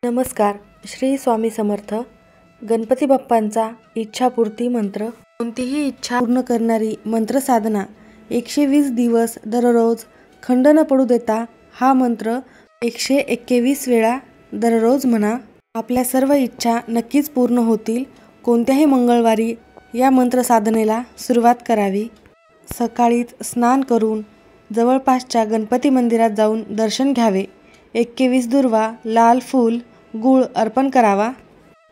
नमस्कार. श्री स्वामी समर्थ. गणपती बाप्पांचा इच्छापूर्ती मंत्र. कोणतीही इच्छा पूर्ण करणारी मंत्र साधना 120 दिवस दररोज खंड न पडू देता हा मंत्र 121 वेळा दररोज म्हणा. आपल्या सर्व इच्छा नक्कीच पूर्ण होतील. कोणत्याही मंगळवारी या मंत्र साधनेला सुरुवात करावी. सकाळीच स्नान करून जवळपासच्या गणपती मंदिरात जाऊन दर्शन घ्यावे. 21 दुर्वा, लाल फूल, गूळ अर्पण करावा.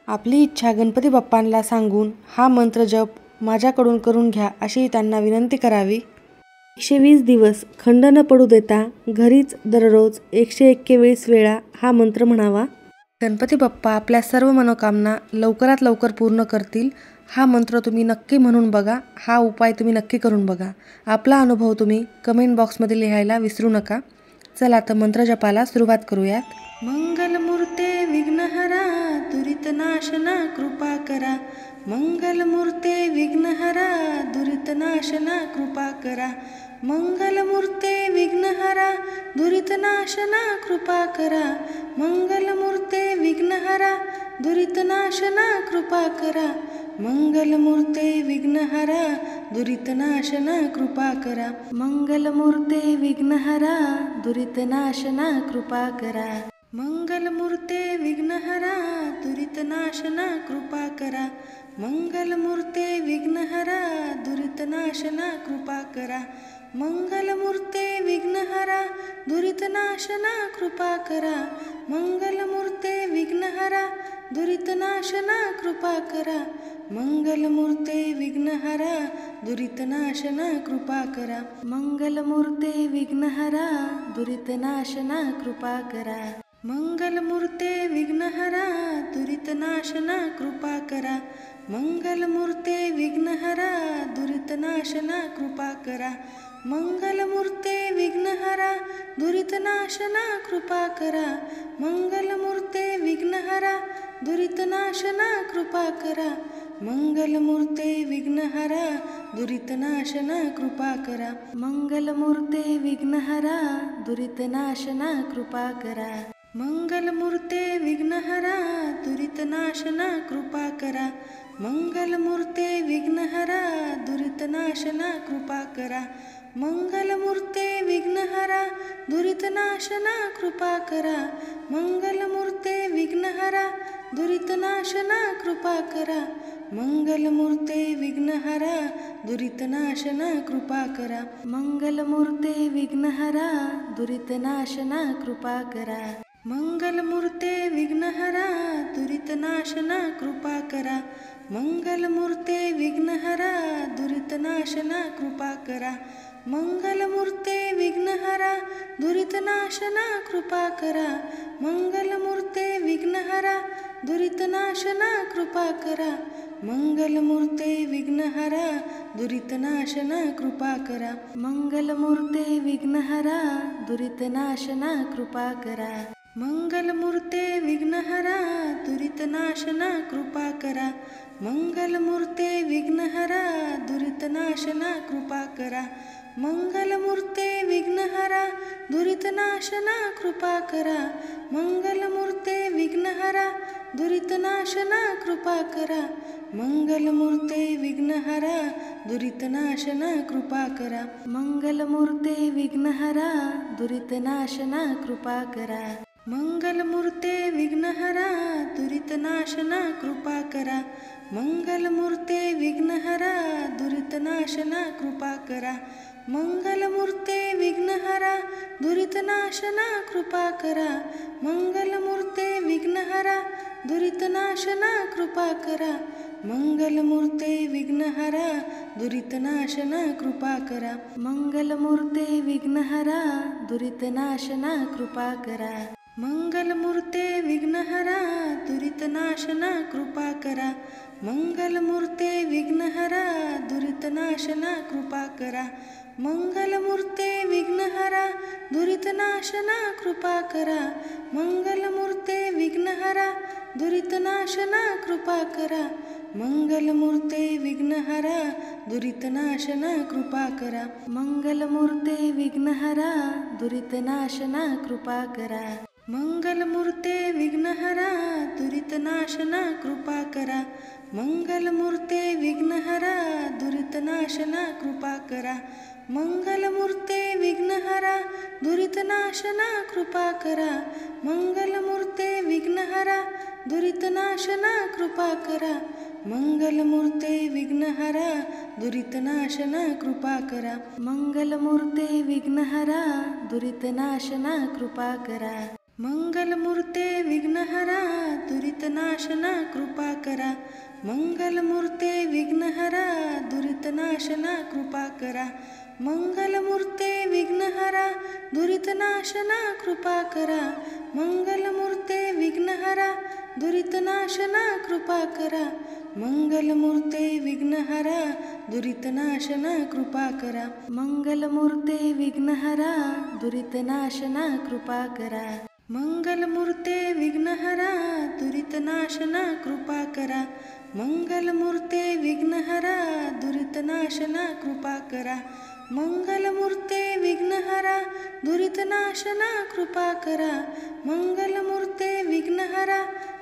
आपली इच्छा गणपती बाप्पांना सांगून हा मंत्र जप माझ्याकडून करून घ्या अशी त्यांना विनंती करावी. 120 दिवस खंड न पडू देता घरीच दररोज 121 वेळा हा मंत्र म्हणावा. गणपती बाप्पा आपल्या सर्व मनोकामना लवकरात लवकर पूर्ण करतील. हा मंत्र तुम्ही नक्की म्हणून बघा. हा उपाय तुम्ही नक्की करून बघा. आपला अनुभव तुम्ही कमेंट बॉक्समध्ये लिहायला विसरू नका. चला तर मंत्र जपाला सुरुवात करूयात. मंगलमूर्ते विघ्नहरा दुरितनाशना कृपा करा. मंगलमूर्ते विघ्नहरा दुरितनाशना कृपा करा. मंगलमूर्ते विघ्नहरा दुरितनाशना कृपा करा. मंगलमूर्ते विघ्नहरा दुरितनाशना कृपा करा. मंगलमूर्ते विघ्नहरा दुरितनाशना कृपा करा. मंगलमूर्ते विघ्नहरा दुरितनाशना कृपा करा. मंगलमूर्ते विघ्नहरा दुरितनाशना कृपा करा. मंगलमूर्ते विघ्नहरा दुरितनाशना कृपा करा. मंगलमूर्ते विघ्नहरा दुरितनाशना कृपा करा. मंगलमूर्ते विघ्नहरा दुरितनाशना कृपा करा. मंगलमूर्ते विघ्नहरा दुरितनाशना कृपा करा. मंगलमूर्ते विघ्नहरा दुरितनाशना कृपा करा. मंगलमूर्ते विघ्नहरा दुरितनाशना कृपा करा. मंगलमूर्ते विघ्नहरा दुरितनाशना कृपा करा. मंगलमूर्ते विघ्नहरा दुरितनाशना कृपा करा. मंगलमूर्ते विघ्नहरा दुरितनाशना कृपा करा. मंगलमूर्ते विघ्नहरा दुरितनाशना कृपा करा. मंगलमूर्ते विघ्नहरा दुरितनाशना कृपा करा. मंगलमूर्ते विघ्नहरा दुरितनाशना कृपा करा. मंगलमूर्ते विघ्नहरा दुरितनाशना कृपा करा. मंगलमूर्ते विघ्नहरा दुरितनाशना कृपा करा. मंगलमूर्ते विघ्नहरा दुरितनाशना कृपा करा. मंगलमूर्ते विघ्नहरा दुरितनाशना कृपा करा. मंगलमूर्ते विघ्नहरा दुरितनाशना कृपा करा. मंगलमूर्ते विघ्नहरा दुरितनाशना कृपा करा. मंगलमूर्ते विघ्नहरा दुरितनाशना कृपा करा. मंगलमूर्ते विघ्नहरा दुरितनाशना कृपा करा. मंगलमूर्ते विघ्नहरा दुरितनाशना कृपा करा. मंगलमूर्ते विघ्नहरा दुरितनाशना कृपा करा. मंगलमूर्ते विघ्नहरा दुरितनाशना कृपा करा. मंगलमूर्ते विघ्नहरा दुरितनाशना कृपा करा. मंगलमूर्ते विघ्नहरा दुरितनाशना कृपा करा. मंगलमूर्ते विघ्नहरा दुरितनाशना कृपा करा. मंगलमूर्ते विघ्नहरा दुरितनाशना कृपा करा. मंगलमूर्ते विघ्नहरा दुरितनाशना कृपा करा. मंगलमूर्ते विघ्नहरा दुरितनाशना कृपा करा. मंगलमूर्ते विघ्नहरा दुरितनाशना कृपा करा. मंगलमूर्ते विघ्नहरा दुरितनाशना कृपा करा. मंगलमूर्ते विघ्नहरा दुरितनाशना कृपा करा. मंगलमूर्ते विघ्नहरा दुरितनाशना कृपा करा. मंगलमूर्ते विघ्नहरा दुरितनाशना कृपा करा. मंगलमूर्ते विघ्नहरा दुरितनाशना कृपा करा. मंगलमूर्ते विघ्नहरा दुरितनाशना कृपा करा. मंगलमूर्ते विघ्नहरा दुरितनाशना कृपा करा. मंगलमूर्ते विघ्नहरा दुरितनाशना कृपा करा. मंगलमूर्ते विघ्नहरा दुरितनाशना कृपा करा. मंगलमूर्ते विघ्नहरा दुरितनाशना कृपा करा. मंगलमूर्ते विघ्नहरा दुरितनाशना कृपा करा. मंगलमूर्ते विघ्नहरा दुरितनाशना कृपा करा. मंगलमूर्ते विघ्नहरा दुरितनाशना कृपा करा. मंगलमूर्ते विघ्नहरा दुरितनाशना कृपा करा. मंगलमूर्ते विघ्नहरा दुरितनाशना कृपा करा. मंगलमूर्ते विघ्नहरा दुरितनाशना कृपा करा. मंगलमूर्ते विघ्नहरा दुरितनाशना कृपा करा. मंगलमूर्ते विघ्नहरा दुरितनाशना कृपा करा. मंगलमूर्ते विघ्नहरा दुरितनाशना कृपा करा. मंगलमूर्ते विघ्नहरा दुरितनाशना कृपा करा. मंगलमूर्ते विघ्नहरा दुरितनाशना कृपा करा. मंगलमूर्ते विघ्नहरा दुरितनाशना कृपा करा. मंगलमूर्ते विघ्नहरा दुरितनाशना कृपा करा. मंगलमूर्ते विघ्नहरा दुरितनाशना कृपा करा. मंगलमूर्ते विघ्नहरा दुरितनाशना कृपा करा. मंगलमूर्ते विघ्नहरा दुरितनाशना कृपा करा. मंगलमूर्ते विघ्नहरा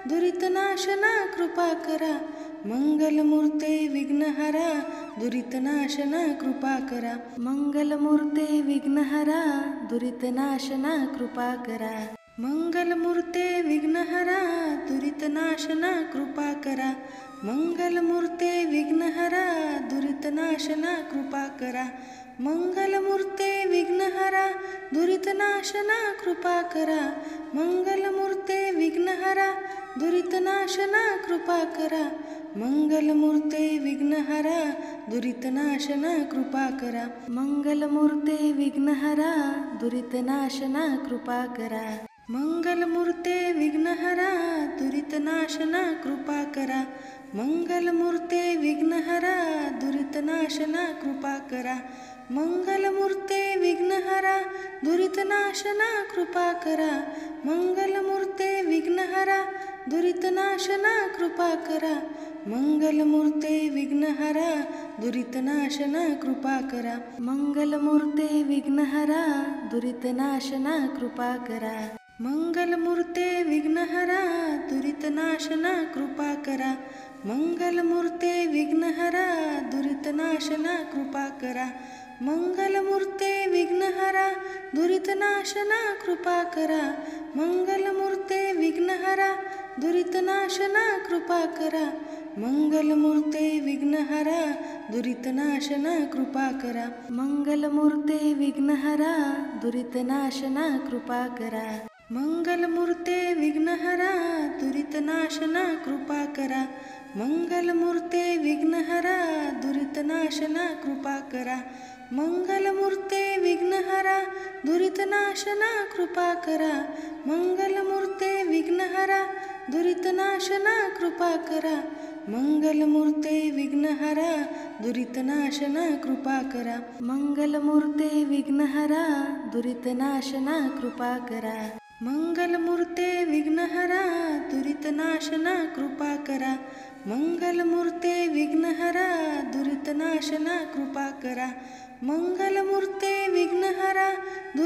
दुरितनाशना कृपा करा. मंगलमूर्ते विघ्नहरा दुरितनाशना कृपा करा. मंगलमूर्ते विघ्नहरा दुरितनाशना कृपा करा. मंगलमूर्ते विघ्नहरा दुरितनाशना कृपा करा. मंगलमूर्ते विघ्नहरा दुरितनाशना कृपा करा. मंगलमूर्ते विघ्नहरा दुरितनाशना कृपा करा. मंगलमूर्ते विघ्नहरा दुरितनाशना कृपा करा. मंगलमूर्ते विघ्नहरा दुरितनाशना कृपा करा. मंगलमूर्ते विघ्नहरा दुरितनाशना कृपा करा. मंगलमूर्ते विघ्नहरा दुरितनाशना कृपा करा. मंगलमूर्ते विघ्नहरा दुरितनाशना कृपा करा. मंगलमूर्ते विघ्नहरा दुरितनाशना कृपा करा. मंगलमूर्ते विघ्नहरा दुरितनाशना कृपा करा. मंगलमूर्ते विघ्नहरा दुरितनाशना कृपा करा. मंगलमूर्ते विघ्नहरा दुरितनाशना कृपा करा. मंगलमूर्ते विघ्नहरा दुरितनाशना कृपा करा. मंगलमूर्ते विघ्नहरा दुरितनाशना कृपा करा. मंगलमूर्ते विघ्नहरा दुरितनाशना कृपा करा. मंगलमूर्ते विघ्नहरा दुरितनाशना कृपा करा. मंगलमूर्ते विघ्नहरा दुरितनाशना कृपा करा. मंगलमूर्ते विघ्नहरा दुरितनाशना कृपा करा. मंगलमूर्ते विघ्नहरा दुरितनाशना कृपा करा. मंगलमूर्ते विघ्नहरा दुरितनाशना कृपा करा. मंगलमूर्ते विघ्नहरा दुरितनाशना कृपा करा. मंगलमूर्ते विघ्नहरा दुरितनाशना कृपा करा. मंगलमूर्ते विघ्नहरा दुरितनाशना कृपा करा. मंगलमूर्ते विघ्नहरा दुरितनाशना कृपा करा. मंगलमूर्ते विघ्नहरा दुरितनाशना कृपा करा. मंगलमूर्ते विघ्नहरा दुरितनाशना कृपा करा. मंगलमूर्ते विघ्नहरा दुरितनाशना कृपा करा. मंगलमूर्ते विघ्नहरा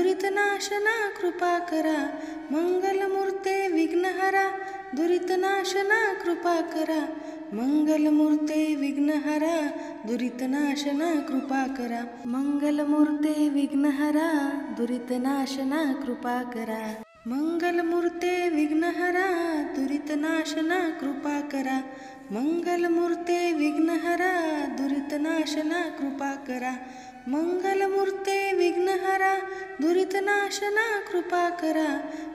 दुरितनाशना कृपा करा. मंगलमूर्ते विघ्नहरा दुरितनाशना कृपा करा. मंगलमूर्ते विघ्नहरा दुरितनाशना कृपा करा. मंगलमूर्ते विघ्नहरा दुरितनाशना कृपा करा. मंगलमूर्ते विघ्नहरा दुरितनाशना कृपा करा. मंगलमूर्ते विघ्नहरा दुरितनाशना कृपा करा.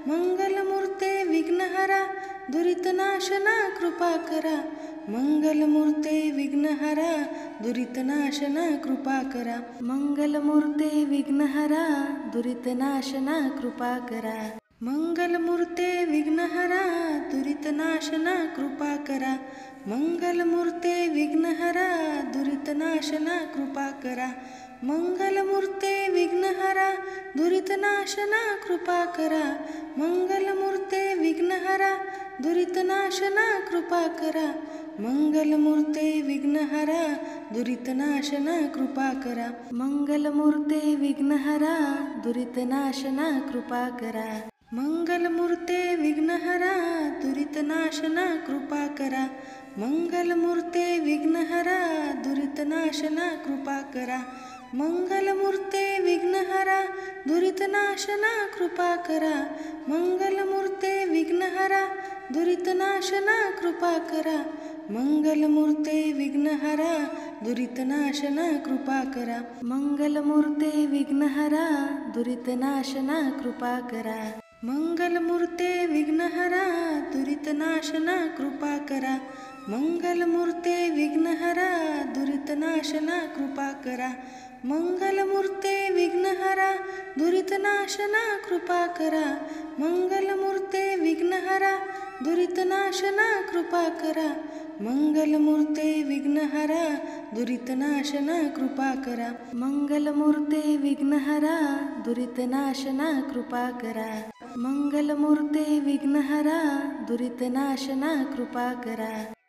मंगलमूर्ते विघ्नहरा दुरितनाशना कृपा करा. मंगलमूर्ते विघ्नहरा दुरितनाशना कृपा करा. मंगलमूर्ते विघ्नहरा दुरितनाशना कृपा करा. मंगलमूर्ते विघ्नहरा दुरितनाशना कृपा करा. मंगलमूर्ते विघ्नहरा दुरितनाशना कृपा करा. मंगलमूर्ते विघ्नहरा दुरितनाशना कृपा करा. मंगलमूर्ते विघ्नहरा दुरितनाशना कृपा करा. मंगलमूर्ते विघ्नहरा दुरितनाशना कृपा करा. मंगलमूर्ते विघ्नहरा दुरितनाशना कृपा करा. मंगलमूर्ते विघ्नहरा दुरितनाशना दुरितनाशना कृपा करा. मंगलमूर्ते विघ्नहरा दुरितनाशना कृपा करा. मंगलमूर्ते विघ्नहरा दुरितनाशना कृपा करा. मंगलमूर्ते विघ्नहरा दुरितनाशना कृपा करा. मंगलमूर्ते विघ्नहरा दुरितनाशना कृपा करा. मंगलमूर्ते विघ्नहरा दुरितनाशना कृपा करा. मंगलमूर्ते विघ्नहरा दुरितनाशना कृपा करा. मंगलमूर्ते विघ्नहरा दुरितनाशना कृपा करा. मंगलमूर्ते विघ्नहरा दुरितनाशना कृपा करा. मंगलमूर्ते विघ्नहरा दुरितनाशना कृपा करा. मंगलमूर्ते विघ्नहरा दुरितनाशना कृपा करा. मंगलमूर्ते विघ्नहरा दुरितनाशना कृपा करा. मंगलमूर्ते विघ्नहरा दुरितनाशना कृपा करा.